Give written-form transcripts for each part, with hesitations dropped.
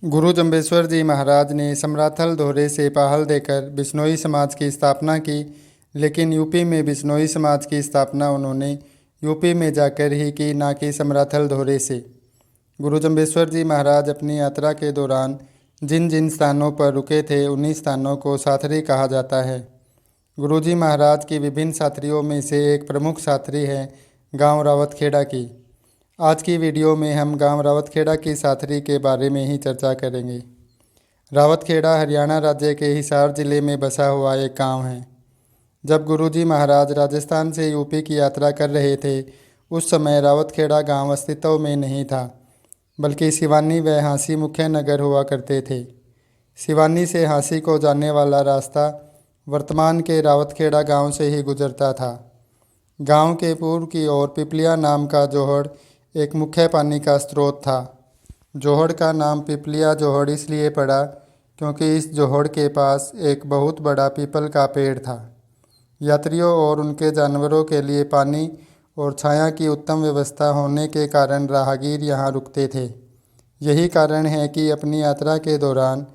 गुरु जंबेश्वर जी महाराज ने समराथल दोहरे से पहल देकर बिश्नोई समाज की स्थापना की, लेकिन यूपी में बिश्नोई समाज की स्थापना उन्होंने यूपी में जाकर ही की, ना कि समराथल दोहरे से। गुरु जंबेश्वर जी महाराज अपनी यात्रा के दौरान जिन जिन स्थानों पर रुके थे उन्हीं स्थानों को साथरी कहा जाता है। गुरु जी महाराज की विभिन्न साथरियों में से एक प्रमुख साथरी है गांव रावतखेड़ा की। आज की वीडियो में हम गांव रावतखेड़ा की साथरी के बारे में ही चर्चा करेंगे। रावतखेड़ा हरियाणा राज्य के हिसार जिले में बसा हुआ एक गांव है। जब गुरुजी महाराज राजस्थान से यूपी की यात्रा कर रहे थे, उस समय रावतखेड़ा गांव अस्तित्व में नहीं था, बल्कि सिवानी व हाँसी मुख्य नगर हुआ करते थे। सिवानी से हाँसी को जाने वाला रास्ता वर्तमान के रावतखेड़ा गांव से ही गुजरता था। गांव के पूर्व की ओर पिपलिया नाम का जोहड़ एक मुख्य पानी का स्रोत था। जोहड़ का नाम पिपलिया जोहड़ इसलिए पड़ा क्योंकि इस जोहड़ के पास एक बहुत बड़ा पीपल का पेड़ था। यात्रियों और उनके जानवरों के लिए पानी और छाया की उत्तम व्यवस्था होने के कारण राहगीर यहाँ रुकते थे। यही कारण है कि अपनी यात्रा के दौरान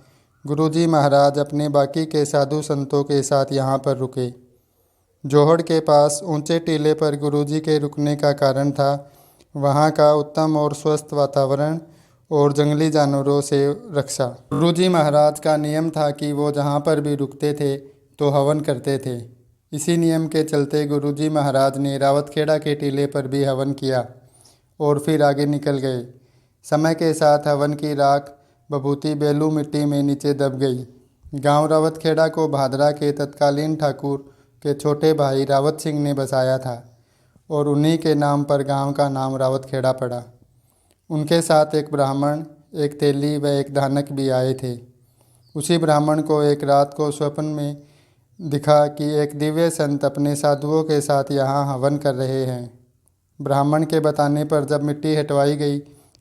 गुरुजी महाराज अपने बाकी के साधु संतों के साथ यहाँ पर रुके। जोहड़ के पास ऊंचे टीले पर गुरुजी के रुकने का कारण था वहाँ का उत्तम और स्वस्थ वातावरण और जंगली जानवरों से रक्षा। गुरुजी महाराज का नियम था कि वो जहाँ पर भी रुकते थे तो हवन करते थे। इसी नियम के चलते गुरुजी महाराज ने रावतखेड़ा के टीले पर भी हवन किया और फिर आगे निकल गए। समय के साथ हवन की राख बभूती बेलू मिट्टी में नीचे दब गई। गांव रावतखेड़ा को भादरा के तत्कालीन ठाकुर के छोटे भाई रावत सिंह ने बसाया था और उन्हीं के नाम पर गांव का नाम रावतखेड़ा पड़ा। उनके साथ एक ब्राह्मण, एक तेली व एक धानक भी आए थे। उसी ब्राह्मण को एक रात को स्वप्न में दिखा कि एक दिव्य संत अपने साधुओं के साथ यहाँ हवन कर रहे हैं। ब्राह्मण के बताने पर जब मिट्टी हटवाई गई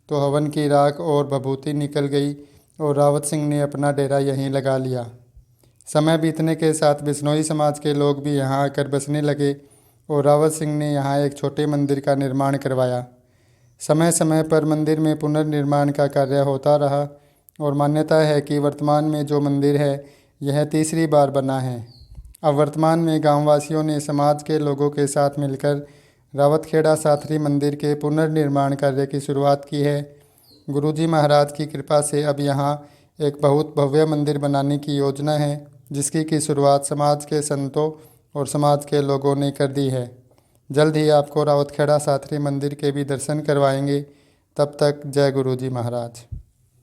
तो हवन की राख और भभूति निकल गई और रावत सिंह ने अपना डेरा यहीं लगा लिया। समय बीतने के साथ बिश्नोई समाज के लोग भी यहाँ आकर बसने लगे और रावत सिंह ने यहाँ एक छोटे मंदिर का निर्माण करवाया। समय समय पर मंदिर में पुनर्निर्माण का कार्य होता रहा और मान्यता है कि वर्तमान में जो मंदिर है यह तीसरी बार बना है। अब वर्तमान में गांववासियों ने समाज के लोगों के साथ मिलकर रावतखेड़ा साथरी मंदिर के पुनर्निर्माण कार्य की शुरुआत की है। गुरुजी महाराज की कृपा से अब यहाँ एक बहुत भव्य मंदिर बनाने की योजना है, जिसकी की शुरुआत समाज के संतों और समाज के लोगों ने कर दी है। जल्द ही आपको रावतखेड़ा साथरी मंदिर के भी दर्शन करवाएंगे। तब तक जय गुरुजी महाराज।